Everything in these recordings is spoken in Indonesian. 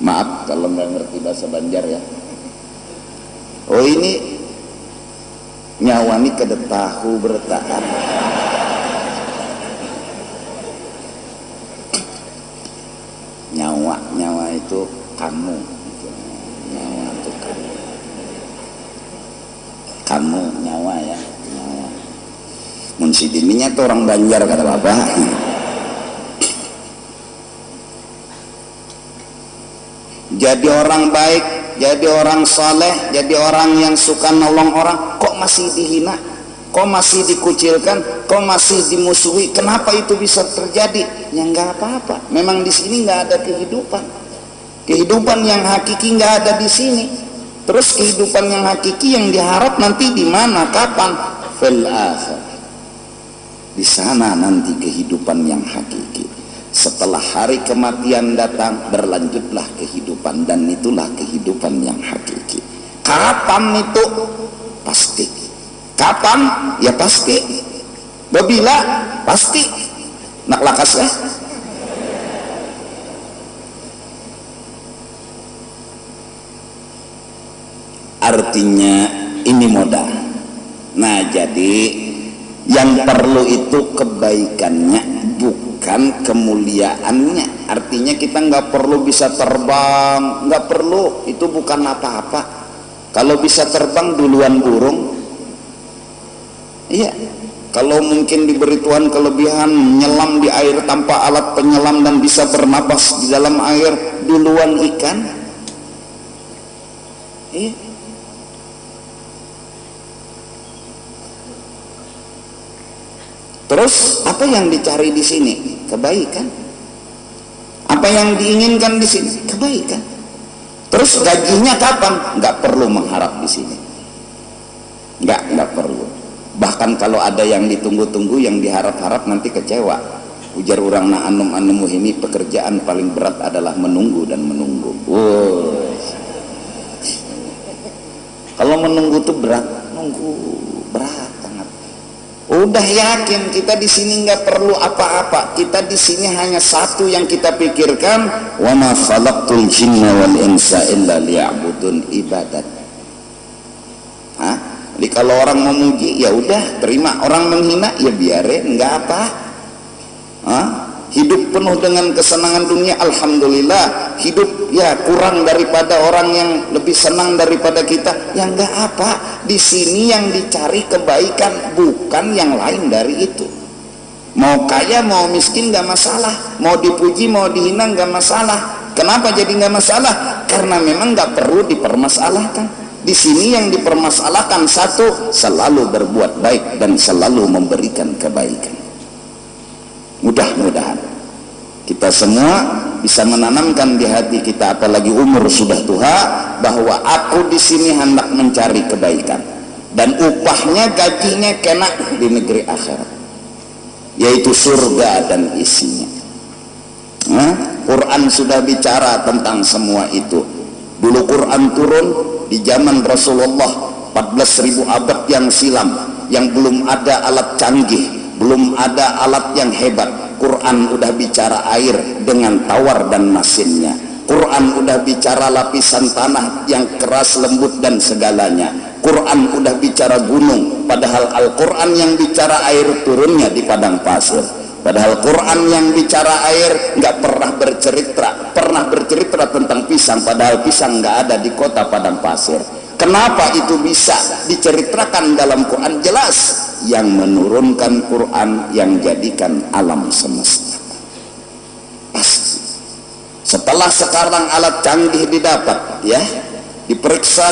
Maaf kalau nggak ngerti bahasa Banjar ya. Oh ini nyawani kedetahu bertahan. Nyawa itu kamu. Nyawa itu kamu nyawa ya. Nyawa. Munsidiminya tuh orang Banjar kata bapak. Jadi orang baik, jadi orang saleh, jadi orang yang suka nolong orang, kok masih dihina, kok masih dikucilkan, kok masih dimusuhi? Kenapa itu bisa terjadi? Ya nggak apa-apa. Memang di sini nggak ada kehidupan. Kehidupan yang hakiki nggak ada di sini. Terus kehidupan yang hakiki yang diharap nanti di mana? Kapan? Fil akhir. Di sana nanti kehidupan yang hakiki. Setelah hari kematian datang, berlanjutlah kehidupan, dan itulah kehidupan yang hakiki. Kapan itu? Pasti. Kapan? Ya pasti. Babila? Pasti. Nak lakas ya? Artinya ini modal. Nah jadi yang perlu itu kebaikannya, bukan kemuliaannya. Artinya kita nggak perlu bisa terbang, nggak perlu, itu bukan apa-apa. Kalau bisa terbang duluan burung. Iya, kalau mungkin diberi Tuhan kelebihan menyelam di air tanpa alat penyelam dan bisa bernapas di dalam air duluan ikan. Iya. Terus apa yang dicari di sini? Kebaikan. Apa yang diinginkan di sini? Kebaikan. Terus gajinya kapan? Nggak perlu mengharap di sini. Nggak perlu. Bahkan kalau ada yang ditunggu-tunggu, yang diharap-harap nanti kecewa. Ujar orang na anum ini pekerjaan paling berat adalah menunggu dan menunggu. Wow. Kalau menunggu tuh berat, nunggu berat. Udah yakin kita di sini nggak perlu apa-apa. Kita di sini hanya satu yang kita pikirkan, wa ma khalaqtul jinna wal insa illa liya'budun, ibadat. Hah? Jadi kalau orang memuji ya udah terima, orang menghina ya biarin, nggak apa. Hah? Hidup penuh dengan kesenangan dunia, alhamdulillah. Hidup ya kurang daripada orang yang lebih senang daripada kita, ya nggak apa. Di sini yang dicari kebaikan, bukan yang lain dari itu. Mau kaya mau miskin nggak masalah, mau dipuji mau dihina nggak masalah. Kenapa jadi nggak masalah? Karena memang nggak perlu dipermasalahkan. Di sini yang dipermasalahkan satu, selalu berbuat baik dan selalu memberikan kebaikan. Mudah-mudahan kita semua bisa menanamkan di hati kita, apalagi umur sudah tua, bahwa aku di sini hendak mencari kebaikan dan upahnya, gajinya kena di negeri akhirat, yaitu surga dan isinya. Quran sudah bicara tentang semua itu. Dulu Quran turun di zaman Rasulullah 14.000 abad yang silam, yang belum ada alat canggih, belum ada alat yang hebat. Quran udah bicara air dengan tawar dan masinnya. Quran udah bicara lapisan tanah yang keras, lembut dan segalanya. Quran udah bicara gunung, padahal Al-Quran yang bicara air turunnya di padang pasir. Padahal Quran yang bicara air nggak pernah bercerita tentang pisang, padahal pisang nggak ada di kota padang pasir. Kenapa itu bisa diceritakan dalam Quran? Jelas yang menurunkan Quran yang jadikan alam semesta. Pasti. Setelah sekarang alat canggih didapat, ya, diperiksa,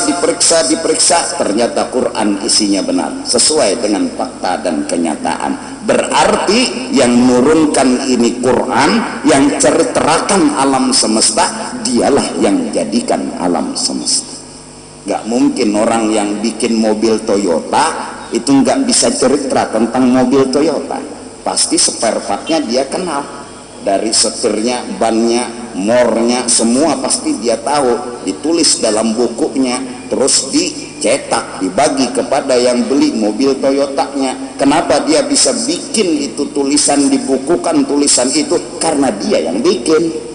ternyata Quran isinya benar, sesuai dengan fakta dan kenyataan. Berarti yang menurunkan ini Quran, yang ceritakan alam semesta, dialah yang jadikan alam semesta. Gak mungkin orang yang bikin mobil Toyota itu nggak bisa cerita tentang mobil Toyota. Pasti spare partnya dia kenal, dari setirnya, bannya, mornya, semua pasti dia tahu. Ditulis dalam bukunya, terus dicetak, dibagi kepada yang beli mobil Toyotanya. Kenapa dia bisa bikin itu tulisan, dibukukan tulisan itu? Karena dia yang bikin.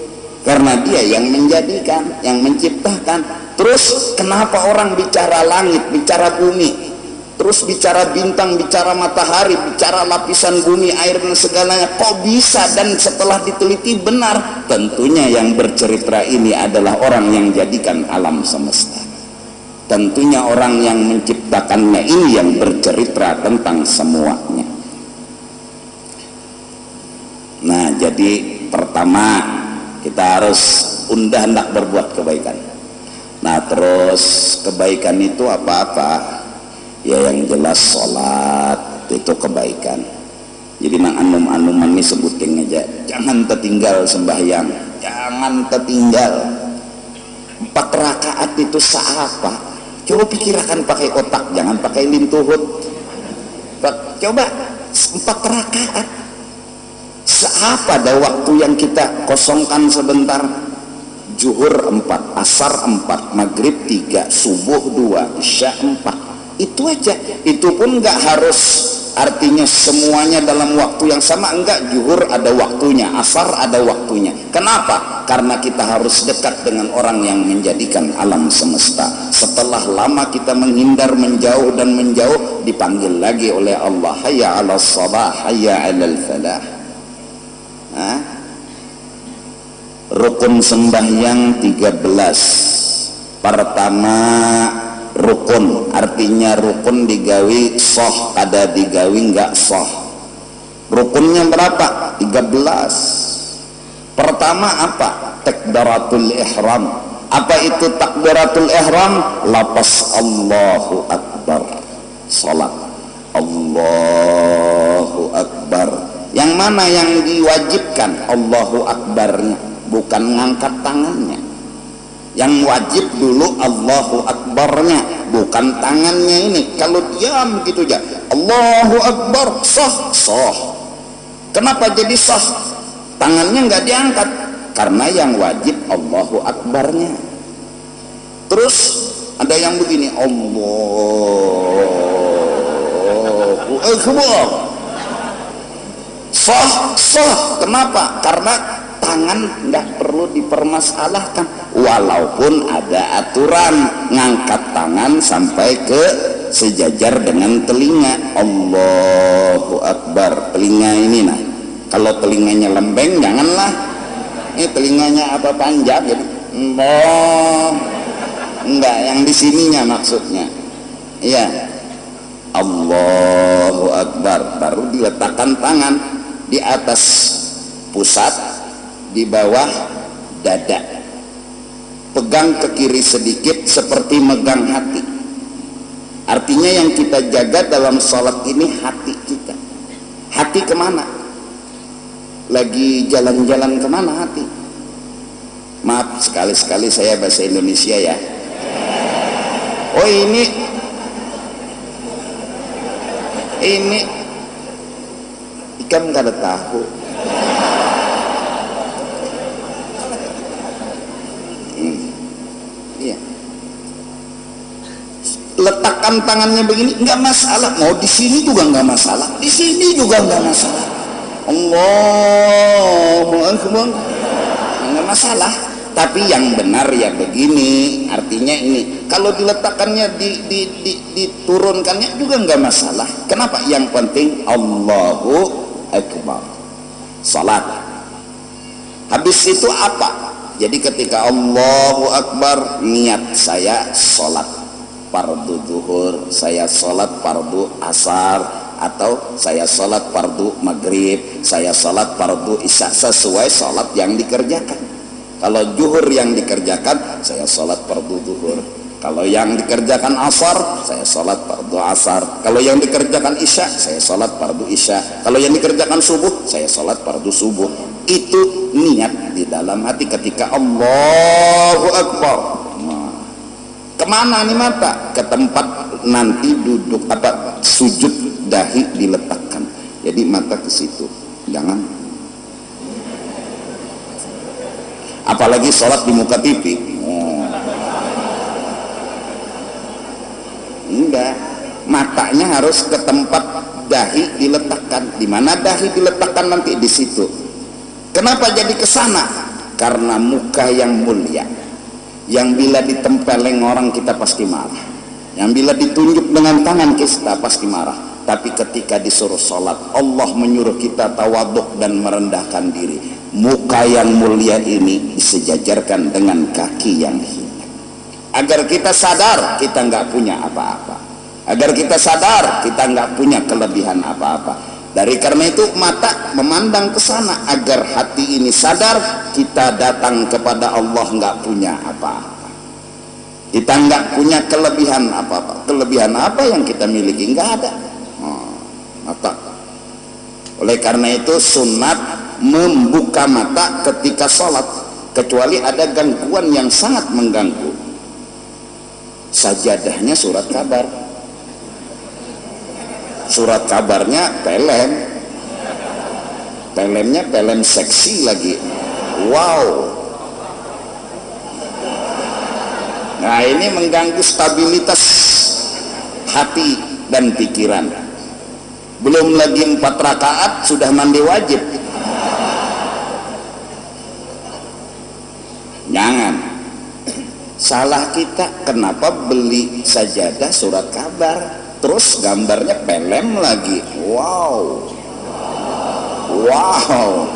karena dia yang menjadikan, yang menciptakan. Terus kenapa orang bicara langit, bicara bumi, terus bicara bintang, bicara matahari, bicara lapisan bumi, air dan segalanya, kok bisa? Dan setelah diteliti benar, tentunya yang bercerita ini adalah orang yang jadikan alam semesta. Tentunya orang yang menciptakannya ini yang bercerita tentang semuanya. Nah, jadi pertama kita harus hendak berbuat kebaikan. Nah, terus kebaikan itu apa-apa? Ya yang jelas sholat itu kebaikan. Jadi mang anum-anuman ini sebutin aja, jangan tertinggal sembahyang, jangan tertinggal. 4 rakaat itu seapa? Coba pikirkan pakai otak, jangan pakai lintuhut. Coba 4 rakaat seapa ada waktu yang kita kosongkan sebentar. Zuhur 4, asar 4, maghrib 3, subuh 2, isya 4. Itu aja. Itu pun nggak harus artinya semuanya dalam waktu yang sama, enggak. Zuhur ada waktunya, asar ada waktunya. Kenapa? Karena kita harus dekat dengan orang yang menjadikan alam semesta. Setelah lama kita menghindar, menjauh dan menjauh, dipanggil lagi oleh Allah, hayya 'alas shalah, hayya 'alal falah. Rukun sembahyang 13. Pertama, rukun artinya rukun digawi soh, ada digawi enggak soh. Rukunnya berapa? 13. Pertama apa? Takbiratul ihram. Apa itu takbiratul ihram? Lafaz Allahu Akbar, salat Allahu Akbar. Yang mana yang diwajibkan? Allahu Akbarnya, bukan ngangkat tangannya. Yang wajib dulu Allahu Akbarnya, bukan tangannya ini. Kalau diam gitu aja Allahu Akbar, sah, sah. Kenapa jadi sah? Tangannya nggak diangkat, karena yang wajib Allahu Akbarnya. Terus ada yang begini, Allahu Akbar, sah, sah. Kenapa? Karena tangan nggak perlu dipermasalahkan, walaupun ada aturan ngangkat tangan sampai ke sejajar dengan telinga. Allahu Akbar. Telinga ini, nah kalau telinganya lembeng janganlah. Ini telinganya apa, panjang gitu. Enggak, yang di sininya maksudnya. Iya. Allahu Akbar. Baru diletakkan tangan di atas pusat, di bawah dada. Pegang ke kiri sedikit seperti megang hati. Artinya yang kita jaga dalam sholat ini hati kita. Hati kemana? Lagi jalan-jalan kemana hati? Maaf, sekali-sekali saya bahasa Indonesia ya. Oh ini ikan gak ada tahu. Iya. Letakkan tangannya begini nggak masalah. Mau di sini juga nggak masalah, di sini juga nggak masalah. Allahu Akbar, nggak masalah. Tapi yang benar ya begini, artinya ini. Kalau diletakkannya diturunkannya juga nggak masalah. Kenapa? Yang penting Allahu Akbar, salat. Habis itu apa? Jadi ketika Allahu Akbar, niat saya salat fardu zuhur, saya salat fardu asar, atau saya salat fardu maghrib, saya salat fardu isya, sesuai salat yang dikerjakan. Kalau zuhur yang dikerjakan, saya salat fardu zuhur. Kalau yang dikerjakan asar, saya salat fardu asar. Kalau yang dikerjakan isya, saya salat fardu isya. Kalau yang dikerjakan subuh, saya salat fardu subuh. Itu niat di dalam hati ketika Allahu Akbar. Nah, kemana nih mata? Ke tempat nanti duduk apa sujud dahi diletakkan. Jadi mata ke situ, jangan. Apalagi sholat di muka TV. Enggak, matanya harus ke tempat dahi diletakkan. Di mana dahi diletakkan nanti di situ. Kenapa jadi ke sana? karena muka yang mulia, yang bila ditempeleng orang kita pasti marah, yang bila ditunjuk dengan tangan kita pasti marah. Tapi ketika disuruh sholat, Allah menyuruh kita tawaduk dan merendahkan diri. Muka yang mulia ini disejajarkan dengan kaki yang hina, agar kita sadar kita nggak punya apa-apa, agar kita sadar kita nggak punya kelebihan apa-apa. Dari karena itu mata memandang ke sana, agar hati ini sadar kita datang kepada Allah nggak punya apa-apa, kita nggak punya kelebihan apa-apa. Kelebihan apa yang kita miliki? Nggak ada. Mata. Oleh karena itu sunat membuka mata ketika sholat, kecuali ada gangguan yang sangat mengganggu. Sajadahnya surat kabar, surat kabarnya pelem, pelemnya pelem seksi lagi. Wow. Nah, ini mengganggu stabilitas hati dan pikiran. Belum lagi 4 rakaat sudah mandi wajib. Jangan. Salah kita, kenapa beli sajadah surat kabar terus gambarnya pelem lagi. Wow. Wow.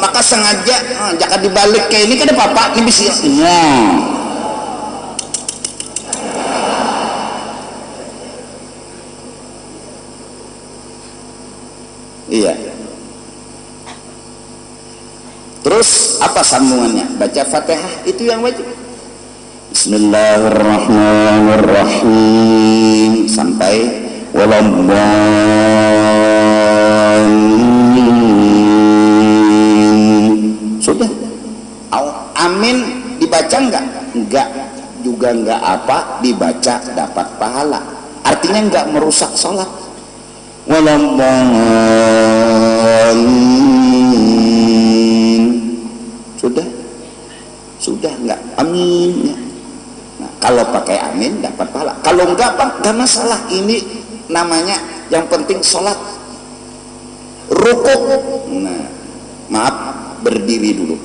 Maka sengaja jangan dibalik kayak ini, kan ada papa ini bisa. Iya. Terus apa sambungannya? Baca Fatihah itu yang wajib. Bismillahirrahmanirrahim sampai waladhdallin. Sudah. Amin dibaca enggak? Enggak. Juga enggak apa dibaca dapat pahala. Artinya enggak merusak sholat. Waladhdallin. Sudah enggak amin. Nah, kalau pakai amin dapat pahala, kalau enggak Pak, enggak masalah. Ini namanya yang penting sholat. Rukuk, nah maaf, berdiri dulu.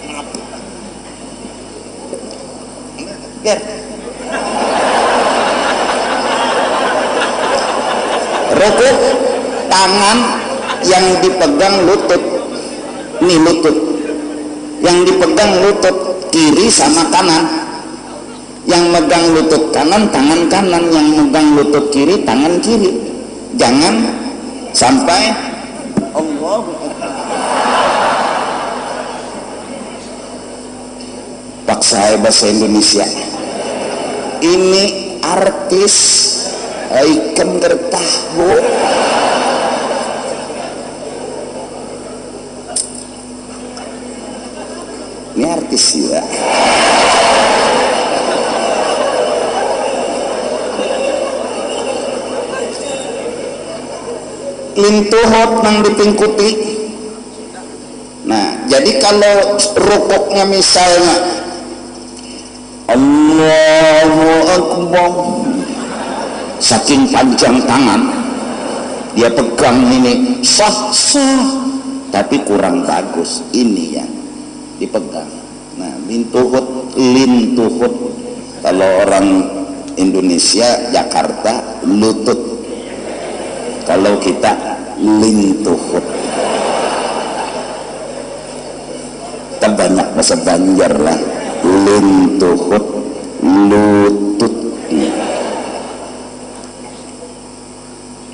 Maaf. Biar rukuk, tangan yang dipegang lutut, nih lutut yang dipegang lutut kiri sama kanan, yang megang lutut kanan tangan kanan, yang megang lutut kiri tangan kiri. Jangan sampai Allah paksa bahasa Indonesia. Ini artis ikan gertah bu. Ini artis juga. Lintuhot nang dipingkuti. Nah, jadi kalau rukuknya misalnya Allahu Akbar, saking panjang tangan dia pegang ini sah, tapi kurang bagus ini ya dipegang. Nah, lintuhut kalau orang Indonesia Jakarta lutut, kalau kita lintuhut. Kita banyak bahasa Banjar lah, lintuhut, lutut.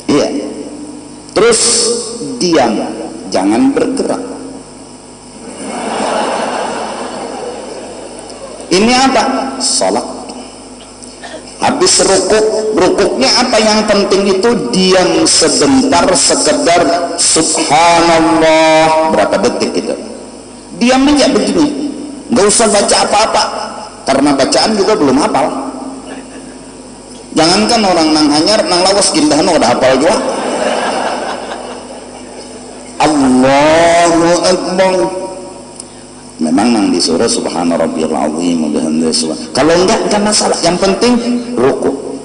Iya. Terus diam, jangan bergerak. Ini apa? Salat. Habis rukuknya apa yang penting itu diam sebentar, sekedar subhanallah berapa detik itu. Diam aja begini, nggak usah baca apa-apa, karena bacaan juga belum hafal. Jangankan orang nang hanyar, nang lawas gindah no udah hafal juga. Allahu Akbar. Memang nang disuruh subhana rabbiyal azim wa bihamdihi subhan. Kalau enggak masalah, yang penting rukuk.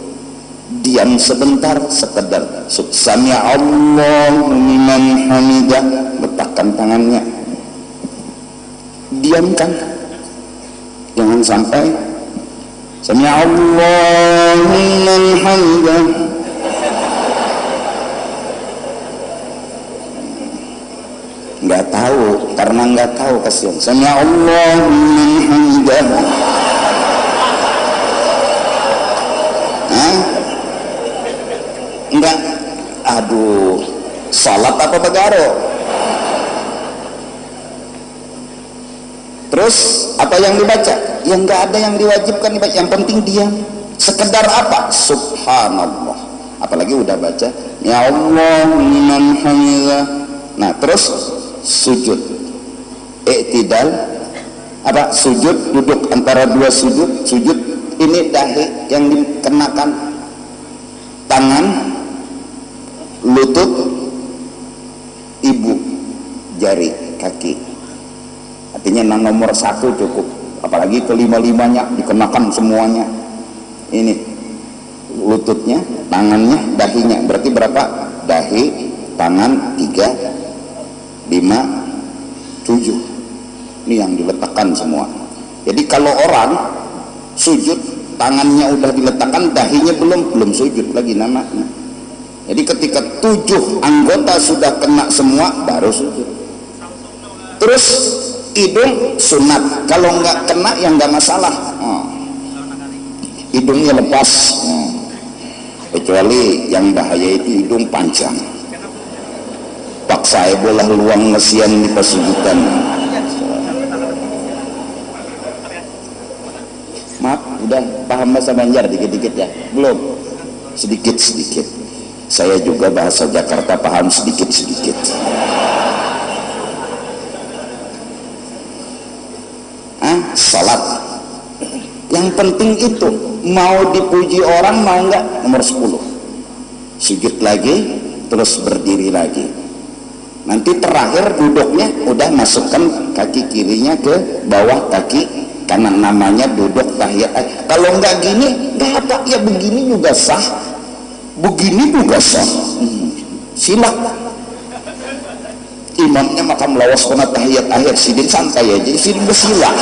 Diam sebentar, sekedar sami' Allahu liman hamidah, letakkan tangannya. didiamkan. Jangan sampai sami Allahu liman hamidah. Nggak tahu, karena nggak tahu kasihan. Sami Allahu liman hamidah. Enggak, aduh, salat apa begaro? Terus apa yang dibaca? Yang enggak ada yang diwajibkan dibaca, yang penting diam. Sekedar apa? Subhanallah. Apalagi udah baca ya Allah liman hamidah. Nah, terus sujud. I'tidal apa? Sujud, duduk antara dua sujud. Sujud ini dahi yang dikenakan, tangan, lutut, ibu jari kaki. Artinya nomor satu cukup, apalagi kelima-limanya dikenakan semuanya. Ini lututnya, tangannya, dahinya. Berarti berapa? Dahi, tangan 3, 5, 7. Ini yang diletakkan semua. Jadi kalau orang sujud, tangannya udah diletakkan, dahinya belum sujud lagi namanya. Jadi ketika 7 anggota sudah kena semua baru sujud. Terus hidung sunat, kalau nggak kena ya nggak masalah. Hidungnya lepas, kecuali yang bahaya itu hidung panjang. Paksa bola luang ngesian di pesugitan. Maaf, udah paham bahasa Banjar dikit-dikit ya? Belum? Sedikit-sedikit. Saya juga bahasa Jakarta paham sedikit-sedikit. Salat. Yang penting itu, mau dipuji orang mau enggak, nomor 10. Sujud lagi, terus berdiri lagi. Nanti terakhir duduknya udah masukkan kaki kirinya ke bawah kaki kanan, namanya duduk tahiyat. Kalau enggak gini, enggak apa, ya begini juga sah. Begini juga sah. Silak. Imamnya makam lawas kena tahiyat akhir, sidin santai aja, sidin bersilah.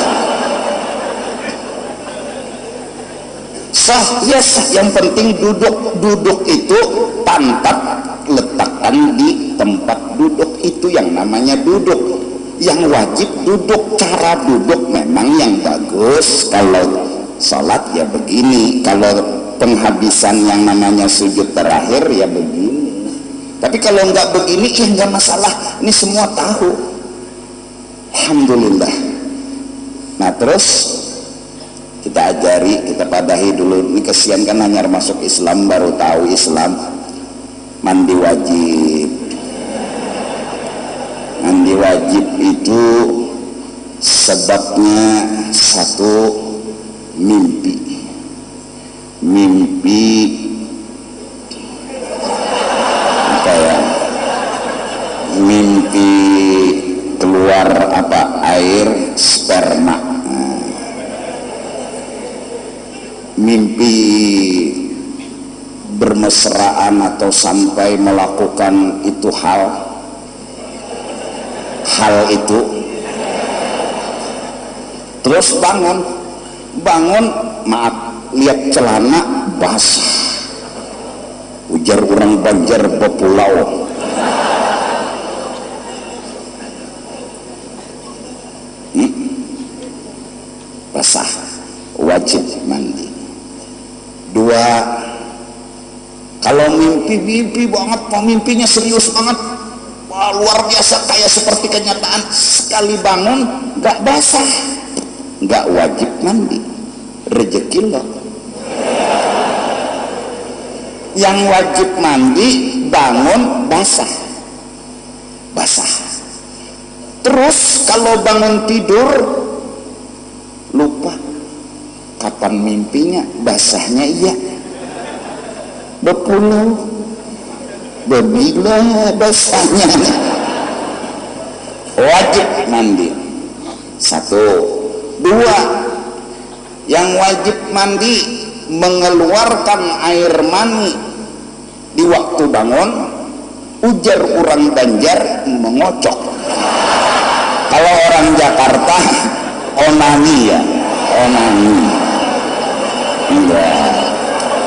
Sah, ya sah. Yang penting duduk itu pantat letakkan di tempat duduk, itu yang namanya duduk. Yang wajib duduk, cara duduk memang yang bagus. Kalau salat ya begini, kalau penghabisan yang namanya sujud terakhir ya begini. Tapi kalau nggak begini ya nggak masalah, ini semua tahu. Alhamdulillah. Nah terus kita ajari, kita padahi dulu. Ini kesian kan hanya masuk Islam baru tahu Islam. Mandi wajib. Mandi wajib itu sebabnya satu, mimpi. Mimpi apa ya? Mimpi keluar apa? Air sperma. Mimpi bermesraan atau sampai melakukan itu hal itu, terus bangun maaf, lihat celana basah, ujar orang Banjar bepulau. Basah, wajib mandi. 2, kalau mimpi banget, mimpinya serius banget, wah, luar biasa kayak seperti kenyataan, sekali bangun gak basah, gak wajib mandi, rezeki loh. Yang wajib mandi bangun basah. Terus kalau bangun tidur lupa kapan mimpinya, basahnya iya, bepulau, bebila basahnya. Wajib mandi. 1. 2, yang wajib mandi mengeluarkan air mani di waktu bangun, ujar orang Banjar mengocok. Kalau orang Jakarta onani ya, onani. Enggak,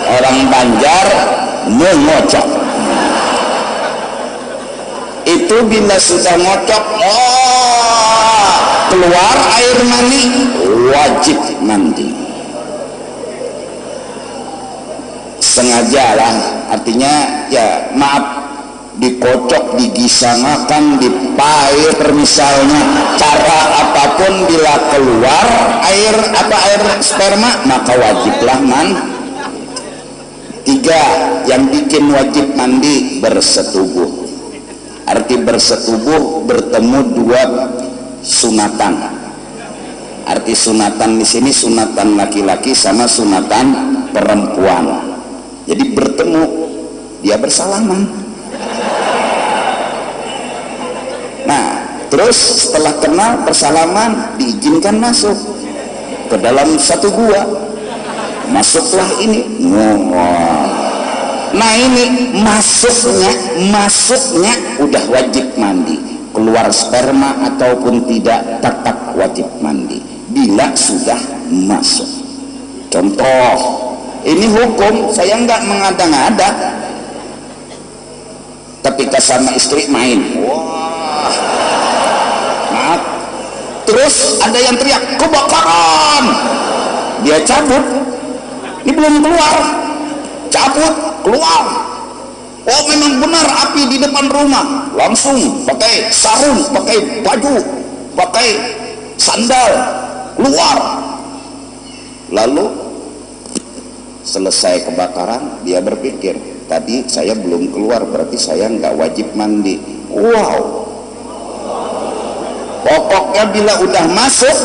orang Banjar mengocok. Itu bila sudah ngocok, oh, keluar air mani, wajib mandi. Sengaja lah, artinya ya maaf, dikocok, digisangakan, dipair misalnya, cara apapun, bila keluar air sperma maka wajiblah mandi. 3 yang bikin wajib mandi bersetubuh. Arti bersetubuh, bertemu 2 sunatan. Arti sunatan di sini sunatan laki-laki sama sunatan perempuan. Jadi bertemu, dia bersalaman. Nah, terus setelah kenal bersalaman, diizinkan masuk ke dalam satu gua. Masuklah ini, nah ini masuknya udah wajib mandi. Keluar sperma ataupun tidak, tetap wajib mandi bila sudah masuk. Contoh, ini hukum, saya nggak mengada-ngada. Ketika sama istri main, wah, maaf, terus ada yang teriak kebakaran, dia cabut, ini belum keluar, cabut, keluar. Oh memang benar api di depan rumah, langsung pakai sarung, pakai baju, pakai sandal, keluar. Lalu selesai kebakaran, dia berpikir, tadi saya belum keluar, berarti saya nggak wajib mandi. Wow, pokoknya bila udah masuk,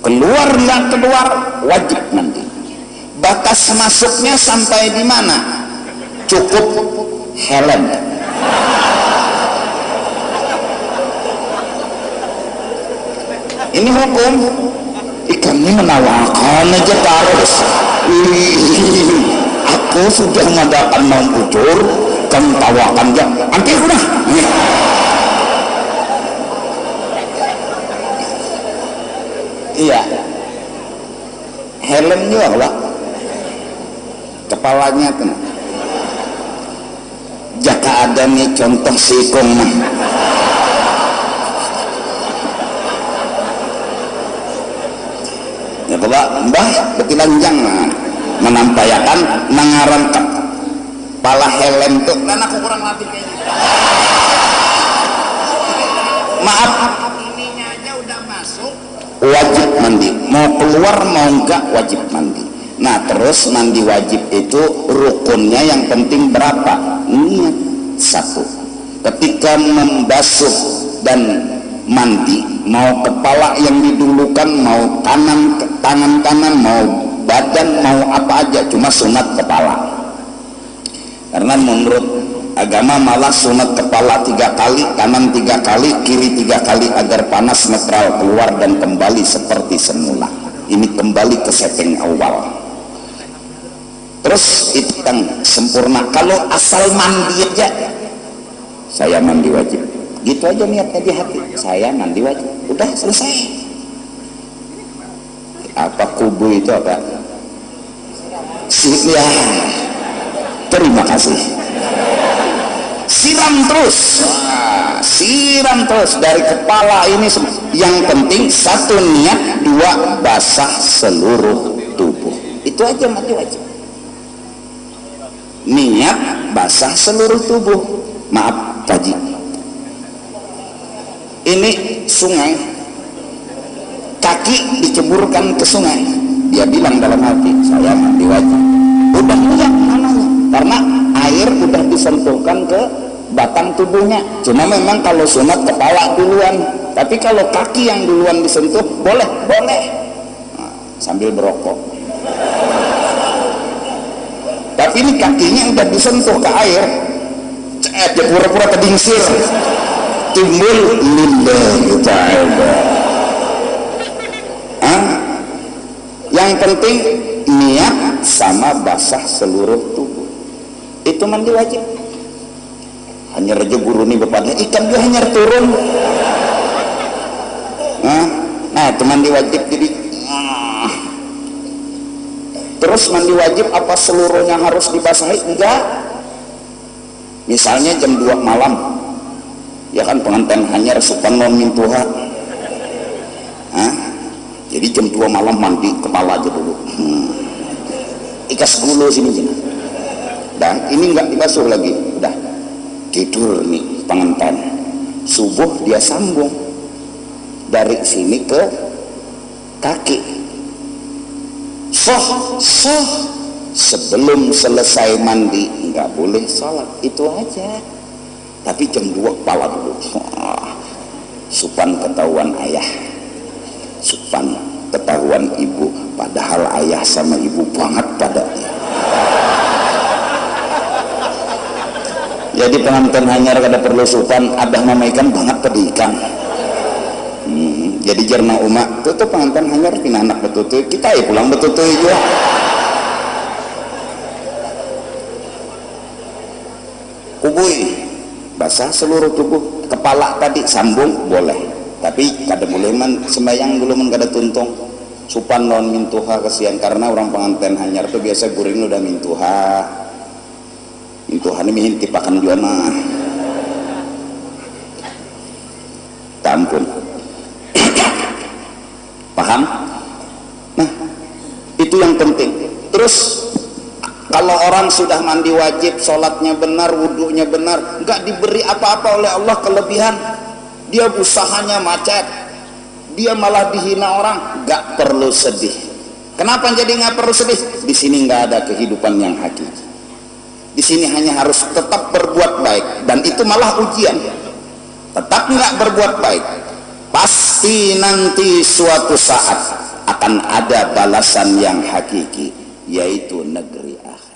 keluar nggak keluar, wajib mandi. Batas masuknya sampai di mana? Cukup helm. Ini hukum. Ikan ini menawarkan aja terus. Aku sudah mengadakan mau bujur, kamu tawakan dia. Nanti udah. Iya. Helm juga lah. Kepalanya tuh. Jaka ada nih contoh sikong mah. Ya coba mbah betilanjang menampayakan nangaran kepala helm tuh. Dan aku kurang latih kayaknya. Maaf, ininya aja udah masuk. Wajib mandi. Mau keluar mau enggak wajib mandi. Nah terus mandi wajib itu rukunnya yang penting berapa? Niat. 1. Ketika membasuh dan mandi, mau kepala yang didulukan, mau tangan kanan, mau badan, mau apa aja, cuma sunat kepala. Karena menurut agama malah sunat kepala 3 kali, kanan 3 kali, kiri 3 kali agar panas netral keluar dan kembali seperti semula. Ini kembali ke setting awal. Terus itu yang sempurna. Kalau asal mandi aja, saya mandi wajib, gitu aja niatnya di hati, saya mandi wajib, udah selesai. Apa kubu itu apa? Ya, terima kasih. Siram terus, siram terus dari kepala ini. Yang penting 1 niat, 2 basah seluruh tubuh. Itu aja mandi wajib. Niat basah seluruh tubuh. Maaf kaji, ini sungai, kaki diceburkan ke sungai, dia bilang dalam hati, saya mandi wajib. Udah lihat mananya, karena air udah disentuhkan ke batang tubuhnya. Cuma memang kalau sunat kepala duluan, tapi kalau kaki yang duluan disentuh boleh. Nah, sambil berokok. Tapi ini kakinya udah disentuh ke air, dia pura-pura kedingsir, timbul lillahi ta'ala. Yang penting niat sama basah seluruh tubuh. Itu mandi wajib. Hanya rejo guru nih bepadnya ikan dia hanya turun. Nah itu mandi wajib. Jadi terus mandi wajib apa seluruhnya harus dibasahi? Enggak. Misalnya jam 2 malam, ya kan pengantin hanyar supan non mintuha. Jadi jam 2 malam mandi kepala aja dulu. Ikas gulu sini jina. Dan ini enggak dibasuh lagi, udah tidur nih pengantin. Subuh dia sambung dari sini ke kaki. Soh sebelum selesai mandi nggak boleh sholat, itu aja. Tapi jam 2 kepala dulu. Supan ketahuan ayah, supan ketahuan ibu, padahal ayah sama ibu banget padanya. Jadi pengantin hanyar kada perlu supan, abah mamaikan banget pada ikan. Jadi jerna umat tuh pengantin hanyar pina anak betutu, kita ya pulang betutu juga. Kubui basah seluruh tubuh, kepala tadi sambung boleh, tapi kada boleh man sembayang dulu man kada tuntung. Supan non mintuha kasihan, karena orang pengantin hanyar tuh biasa guring udah mintuha. Mintuha ini mihin tipakan juana. Tampun. Paham? Nah, itu yang penting. Terus kalau orang sudah mandi wajib, sholatnya benar, wudhunya benar, nggak diberi apa-apa oleh Allah kelebihan, dia usahanya macet, dia malah dihina orang, nggak perlu sedih. Kenapa jadi nggak perlu sedih? Di sini nggak ada kehidupan yang hakiki. Di sini hanya harus tetap berbuat baik, dan itu malah ujian. Tetap nggak berbuat baik, pasti nanti suatu saat akan ada balasan yang hakiki, yaitu negeri akhirat.